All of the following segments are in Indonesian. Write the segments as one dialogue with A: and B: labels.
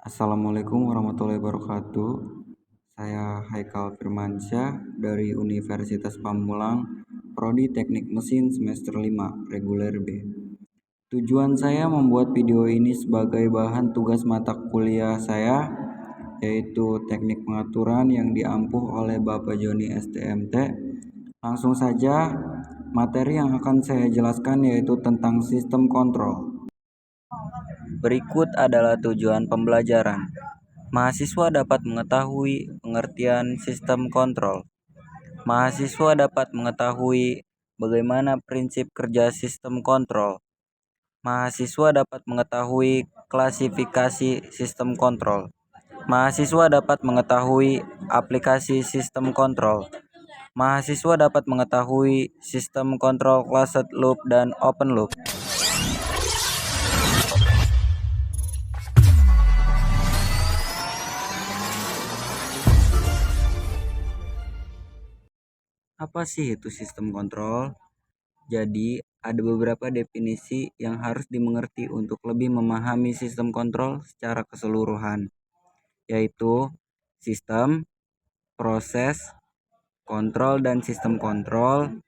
A: Assalamualaikum warahmatullahi wabarakatuh. Saya Haikal Firmansyah dari Universitas Pamulang, Prodi Teknik Mesin semester 5, reguler B. Tujuan saya membuat video ini sebagai bahan tugas mata kuliah saya, yaitu Teknik Pengaturan yang diampuh oleh Bapak Joni STMT. Langsung saja, materi yang akan saya jelaskan yaitu tentang sistem kontrol. Berikut adalah tujuan pembelajaran. Mahasiswa dapat mengetahui pengertian sistem kontrol. Mahasiswa dapat mengetahui bagaimana prinsip kerja sistem kontrol. Mahasiswa dapat mengetahui klasifikasi sistem kontrol. Mahasiswa dapat mengetahui aplikasi sistem kontrol. Mahasiswa dapat mengetahui sistem kontrol closed loop dan open loop. Apa sih itu sistem kontrol? Jadi, ada beberapa definisi yang harus dimengerti untuk lebih memahami sistem kontrol secara keseluruhan, yaitu sistem, proses, kontrol, dan sistem kontrol.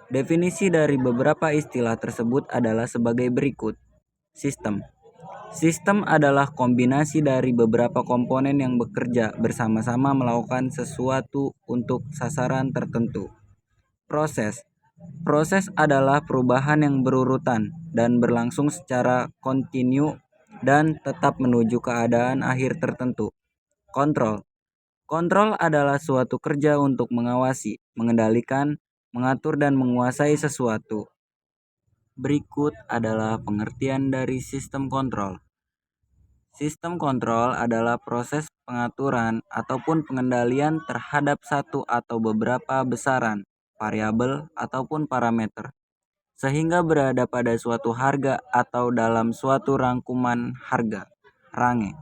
A: Definisi dari beberapa istilah tersebut adalah sebagai berikut. Sistem. Sistem adalah kombinasi dari beberapa komponen yang bekerja bersama-sama melakukan sesuatu untuk sasaran tertentu. Proses. Proses adalah perubahan yang berurutan dan berlangsung secara kontinu dan tetap menuju keadaan akhir tertentu. Kontrol. Kontrol adalah suatu kerja untuk mengawasi, mengendalikan, mengatur dan menguasai sesuatu. Berikut adalah pengertian dari sistem kontrol. Sistem kontrol adalah proses pengaturan ataupun pengendalian terhadap satu atau beberapa besaran, variabel ataupun parameter, sehingga berada pada suatu harga atau dalam suatu rangkuman harga, range,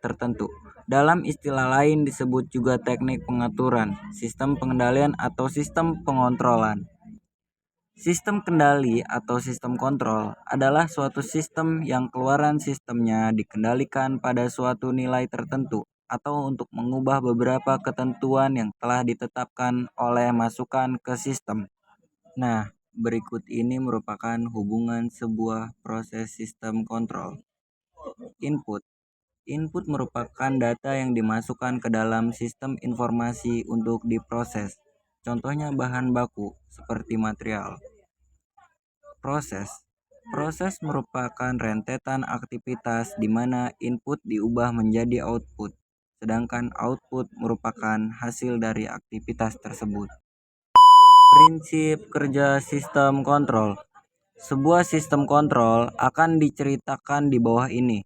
A: tertentu. Dalam istilah lain disebut juga teknik pengaturan, sistem pengendalian atau sistem pengontrolan. Sistem kendali atau sistem kontrol adalah suatu sistem yang keluaran sistemnya dikendalikan pada suatu nilai tertentu atau untuk mengubah beberapa ketentuan yang telah ditetapkan oleh masukan ke sistem. Nah, berikut ini merupakan hubungan sebuah proses sistem kontrol. Input. Input merupakan data yang dimasukkan ke dalam sistem informasi untuk diproses. Contohnya bahan baku seperti material. Proses. Proses merupakan rentetan aktivitas di mana input diubah menjadi output, sedangkan output merupakan hasil dari aktivitas tersebut. Prinsip kerja sistem kontrol. Sebuah sistem kontrol akan diceritakan di bawah ini.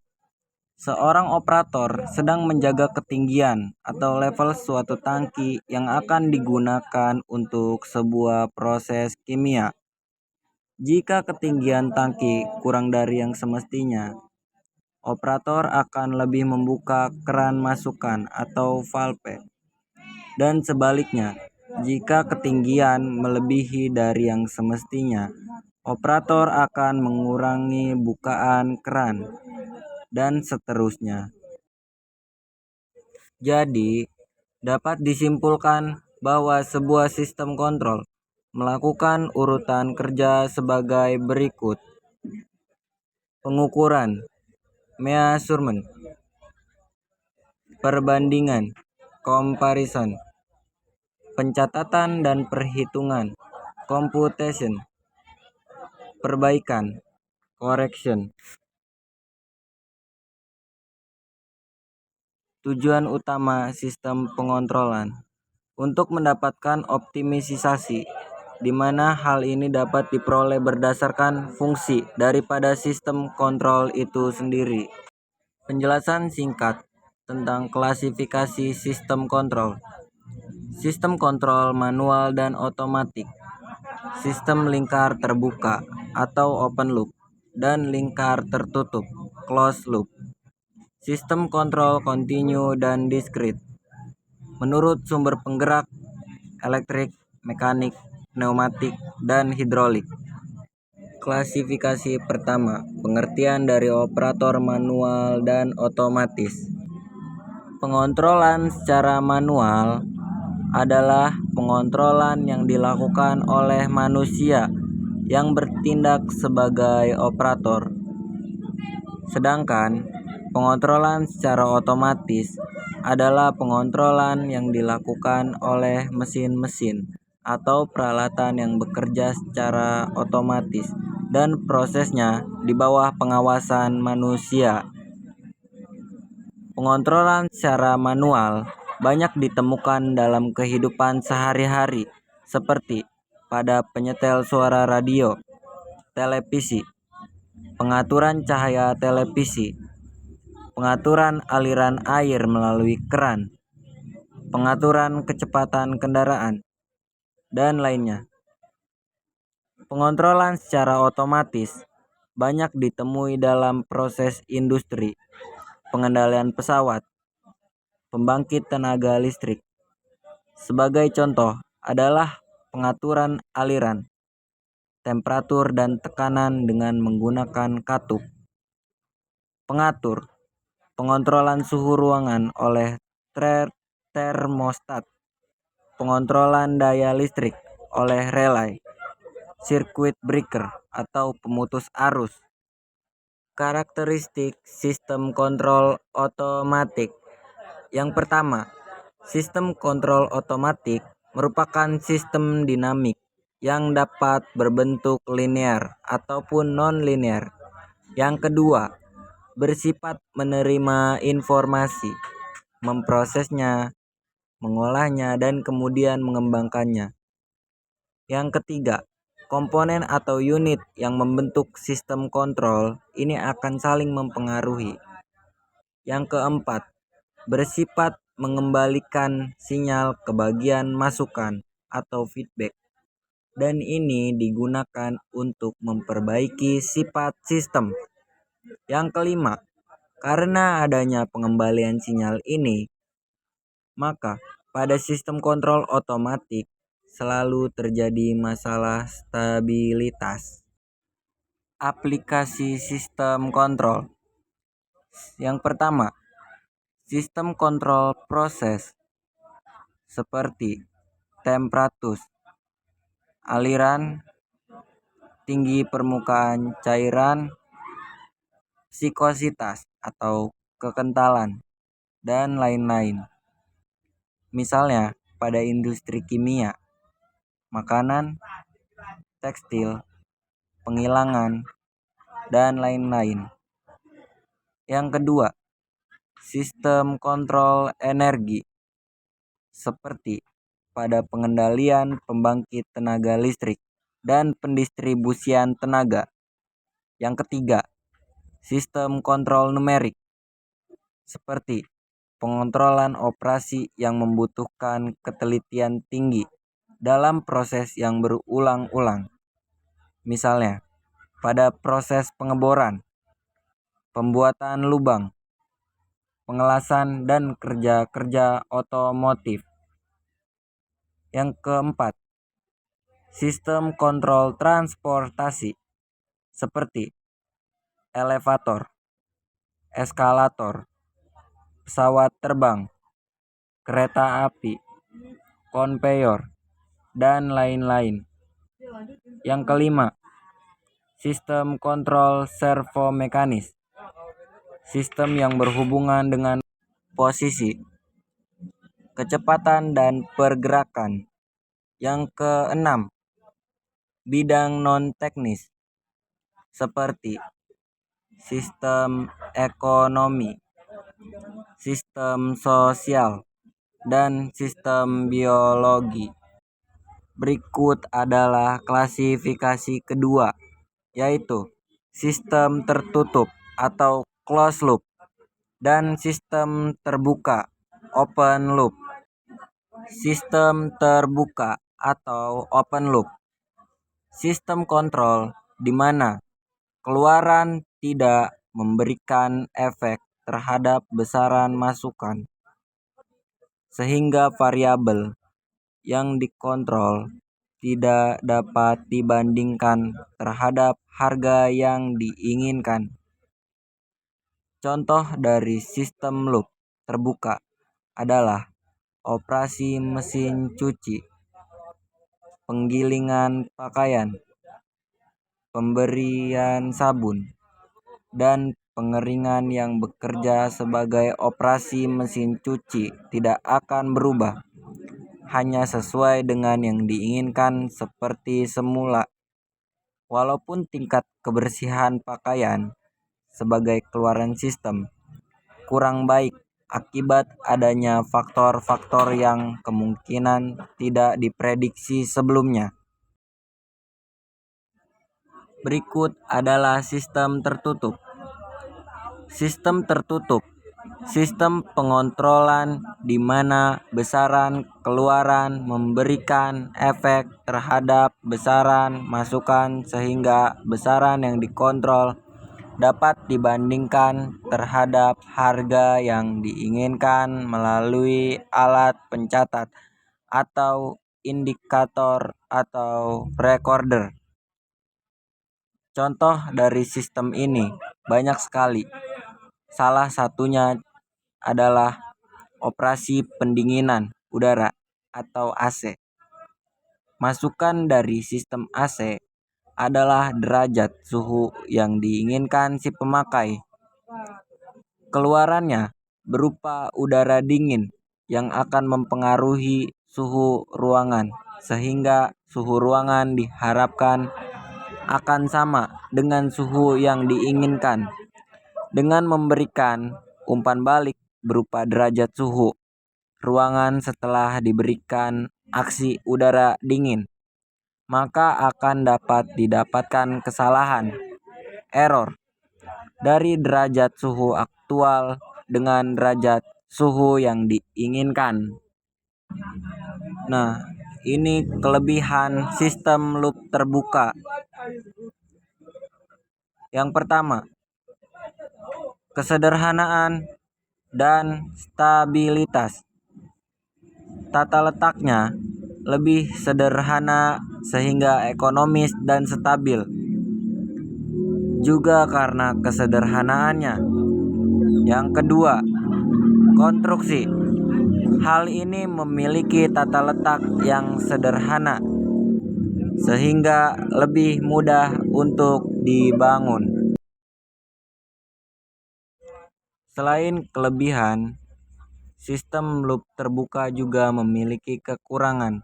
A: Seorang operator sedang menjaga ketinggian atau level suatu tangki yang akan digunakan untuk sebuah proses kimia. Jika ketinggian tangki kurang dari yang semestinya, operator akan lebih membuka keran masukan atau valve. Dan sebaliknya, jika ketinggian melebihi dari yang semestinya, operator akan mengurangi bukaan keran, dan seterusnya. Jadi, dapat disimpulkan bahwa sebuah sistem kontrol melakukan urutan kerja sebagai berikut. Pengukuran, measurement, perbandingan, comparison, pencatatan dan perhitungan, computation, perbaikan, correction. Tujuan utama sistem pengontrolan untuk mendapatkan optimisasi, di mana hal ini dapat diperoleh berdasarkan fungsi daripada sistem kontrol itu sendiri. Penjelasan singkat tentang klasifikasi sistem kontrol. Sistem kontrol manual dan otomatik. Sistem lingkar terbuka atau open loop dan lingkar tertutup, closed loop. Sistem kontrol kontinu dan diskrit. Menurut sumber penggerak, elektrik, mekanik, pneumatik, dan hidrolik. Klasifikasi pertama, pengertian dari operator manual dan otomatis. Pengontrolan secara manual adalah pengontrolan yang dilakukan oleh manusia yang bertindak sebagai operator. Sedangkan pengontrolan secara otomatis adalah pengontrolan yang dilakukan oleh mesin-mesin atau peralatan yang bekerja secara otomatis dan prosesnya di bawah pengawasan manusia. Pengontrolan secara manual banyak ditemukan dalam kehidupan sehari-hari, seperti pada penyetel suara radio, televisi, pengaturan cahaya televisi, pengaturan aliran air melalui keran, pengaturan kecepatan kendaraan, dan lainnya. Pengontrolan secara otomatis banyak ditemui dalam proses industri, pengendalian pesawat, pembangkit tenaga listrik. Sebagai contoh adalah pengaturan aliran, temperatur dan tekanan dengan menggunakan katup. Pengatur, pengontrolan suhu ruangan oleh termostat, pengontrolan daya listrik oleh relay, circuit breaker atau pemutus arus. Karakteristik sistem kontrol otomatik. Yang pertama, sistem kontrol otomatik merupakan sistem dinamik yang dapat berbentuk linear ataupun non-linear. Yang kedua, bersifat menerima informasi, memprosesnya, mengolahnya, dan kemudian mengembangkannya. Yang ketiga, komponen atau unit yang membentuk sistem kontrol ini akan saling mempengaruhi. Yang keempat, bersifat mengembalikan sinyal ke bagian masukan atau feedback, dan ini digunakan untuk memperbaiki sifat sistem. Yang kelima, karena adanya pengembalian sinyal ini, maka pada sistem kontrol otomatik selalu terjadi masalah stabilitas. Aplikasi sistem kontrol. Yang pertama, sistem kontrol proses seperti temperatur, aliran, tinggi permukaan cairan, viskositas atau kekentalan, dan lain-lain. Misalnya pada industri kimia, makanan, tekstil, penghilangan, dan lain-lain. Yang kedua, sistem kontrol energi seperti pada pengendalian pembangkit tenaga listrik dan pendistribusian tenaga. Yang ketiga, sistem kontrol numerik seperti pengontrolan operasi yang membutuhkan ketelitian tinggi dalam proses yang berulang-ulang. Misalnya, pada proses pengeboran, pembuatan lubang, pengelasan, dan kerja-kerja otomotif. Yang keempat, sistem kontrol transportasi seperti elevator, eskalator, pesawat terbang, kereta api, konveyor, dan lain-lain. Yang kelima, sistem kontrol servomekanis, sistem yang berhubungan dengan posisi, kecepatan, dan pergerakan. Yang keenam, bidang non-teknis seperti sistem ekonomi, sistem sosial, dan sistem biologi. Berikut adalah klasifikasi kedua, yaitu sistem tertutup atau closed loop dan sistem terbuka open loop. Sistem terbuka atau open loop, sistem kontrol di mana keluaran tidak memberikan efek terhadap besaran masukan, sehingga variabel yang dikontrol tidak dapat dibandingkan terhadap harga yang diinginkan. Contoh dari sistem loop terbuka adalah operasi mesin cuci, penggilingan pakaian, pemberian sabun, dan pengeringan yang bekerja sebagai operasi mesin cuci tidak akan berubah, hanya sesuai dengan yang diinginkan seperti semula. Walaupun tingkat kebersihan pakaian sebagai keluaran sistem kurang baik akibat adanya faktor-faktor yang kemungkinan tidak diprediksi sebelumnya. Berikut adalah sistem tertutup. Sistem tertutup, sistem pengontrolan di mana besaran keluaran memberikan efek terhadap besaran masukan sehingga besaran yang dikontrol dapat dibandingkan terhadap harga yang diinginkan melalui alat pencatat atau indikator atau recorder. Contoh dari sistem ini banyak sekali. Salah satunya adalah operasi pendinginan udara atau AC. Masukan dari sistem AC adalah derajat suhu yang diinginkan si pemakai. Keluarannya berupa udara dingin yang akan mempengaruhi suhu ruangan, sehingga suhu ruangan diharapkan akan sama dengan suhu yang diinginkan. Dengan memberikan umpan balik berupa derajat suhu ruangan setelah diberikan aksi udara dingin, maka akan dapat didapatkan kesalahan error dari derajat suhu aktual dengan derajat suhu yang diinginkan. Nah, ini kelebihan sistem loop terbuka. Yang pertama, kesederhanaan dan stabilitas. Tata letaknya lebih sederhana sehingga ekonomis dan stabil. Juga karena kesederhanaannya. Yang kedua, konstruksi. Hal ini memiliki tata letak yang sederhana sehingga lebih mudah untuk dibangun. Selain kelebihan, sistem loop terbuka juga memiliki kekurangan.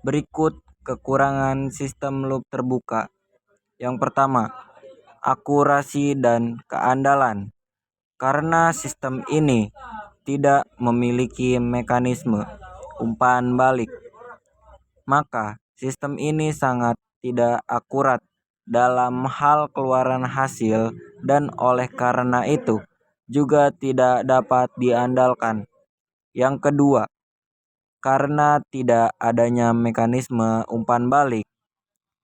A: Berikut kekurangan sistem loop terbuka. Yang pertama, akurasi dan keandalan. Karena sistem ini tidak memiliki mekanisme umpan balik, maka sistem ini sangat tidak akurat dalam hal keluaran hasil dan oleh karena itu juga tidak dapat diandalkan. Yang kedua, karena tidak adanya mekanisme umpan balik,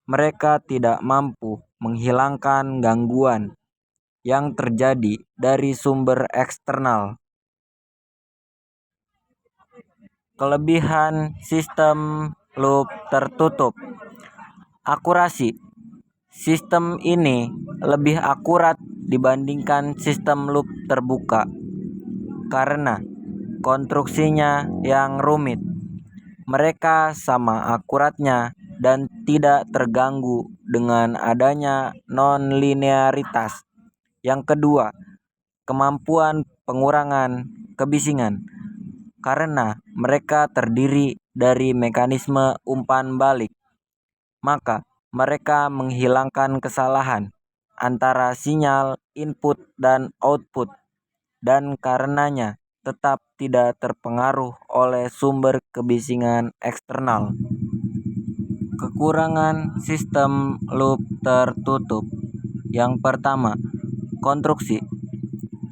A: mereka tidak mampu menghilangkan gangguan yang terjadi dari sumber eksternal. Kelebihan sistem loop tertutup. Akurasi. Sistem ini lebih akurat dibandingkan sistem loop terbuka karena konstruksinya yang rumit. Mereka sama akuratnya dan tidak terganggu dengan adanya non-linearitas. Yang kedua, kemampuan pengurangan kebisingan. Karena mereka terdiri dari mekanisme umpan balik, maka mereka menghilangkan kesalahan antara sinyal input dan output dan karenanya tetap tidak terpengaruh oleh sumber kebisingan eksternal. Kekurangan sistem loop tertutup. Yang pertama, konstruksi.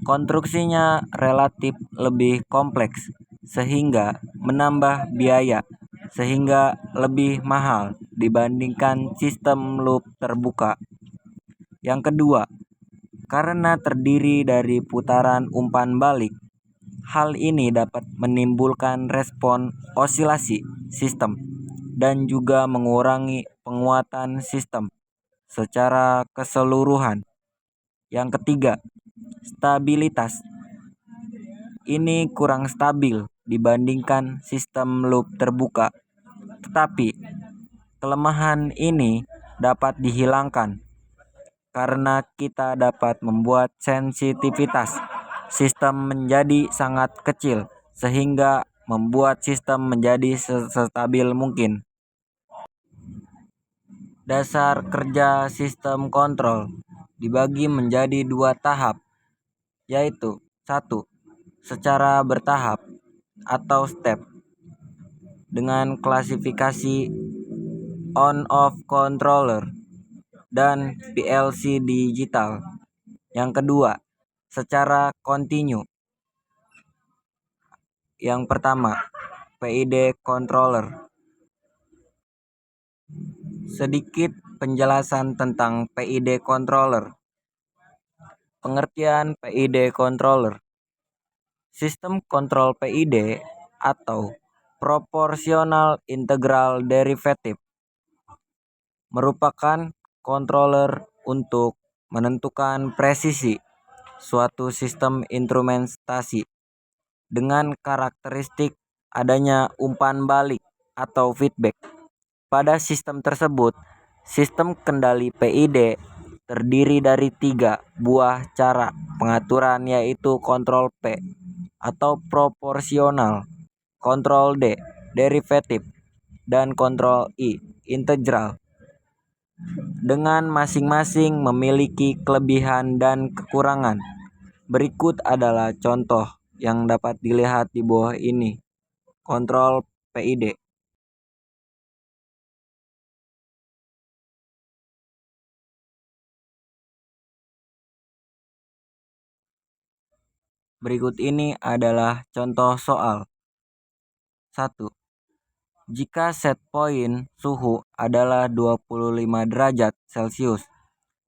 A: Konstruksinya relatif lebih kompleks sehingga menambah biaya sehingga lebih mahal dibandingkan sistem loop terbuka. Yang kedua, karena terdiri dari putaran umpan balik, hal ini dapat menimbulkan respon osilasi sistem dan juga mengurangi penguatan sistem secara keseluruhan. Yang ketiga, stabilitas. Ini kurang stabil dibandingkan sistem loop terbuka. Tetapi kelemahan ini dapat dihilangkan karena kita dapat membuat sensitivitas sistem menjadi sangat kecil sehingga membuat sistem menjadi sestabil mungkin. Dasar kerja sistem kontrol dibagi menjadi dua tahap, yaitu 1. Secara bertahap atau step dengan klasifikasi on-off controller dan PLC digital. Yang kedua, secara kontinu. Yang pertama, PID controller. Sedikit penjelasan tentang PID controller. Pengertian PID controller. Sistem kontrol PID atau proportional integral derivative merupakan controller untuk menentukan presisi suatu sistem instrumentasi dengan karakteristik adanya umpan balik atau feedback. Pada sistem tersebut, sistem kendali PID terdiri dari 3 buah cara pengaturan, yaitu kontrol P atau proporsional, kontrol D derivatif, dan kontrol I integral, dengan masing-masing memiliki kelebihan dan kekurangan. Berikut adalah contoh yang dapat dilihat di bawah ini. Kontrol PID. Berikut ini adalah contoh soal. 1. Jika set point suhu adalah 25 derajat Celcius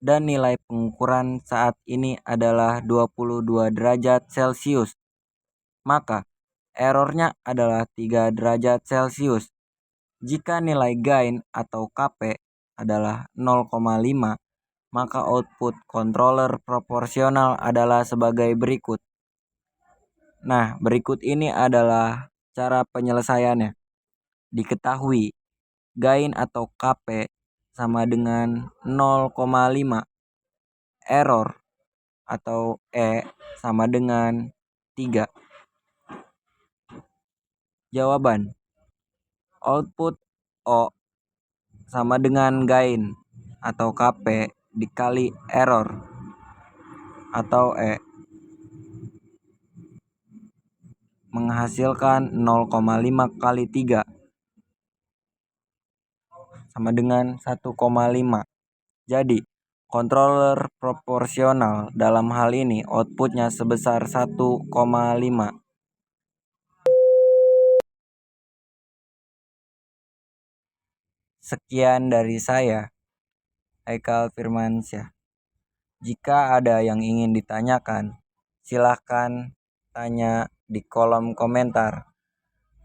A: dan nilai pengukuran saat ini adalah 22 derajat Celcius, maka errornya adalah 3 derajat Celcius. Jika nilai gain atau KP adalah 0,5, maka output controller proporsional adalah sebagai berikut. Nah, berikut ini adalah cara penyelesaiannya. Diketahui gain atau KP sama dengan 0,5. Error atau E sama dengan 3. Jawaban. Output O sama dengan gain atau KP dikali error atau E, menghasilkan 0,5 kali 3 sama dengan 1,5. Jadi, controller proporsional dalam hal ini outputnya sebesar 1,5. Sekian dari saya, Haikal Firmansyah. Jika ada yang ingin ditanyakan, silahkan tanya di kolom komentar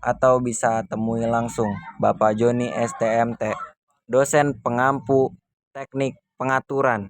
A: atau bisa temui langsung Bapak Joni STMT, dosen pengampu teknik pengaturan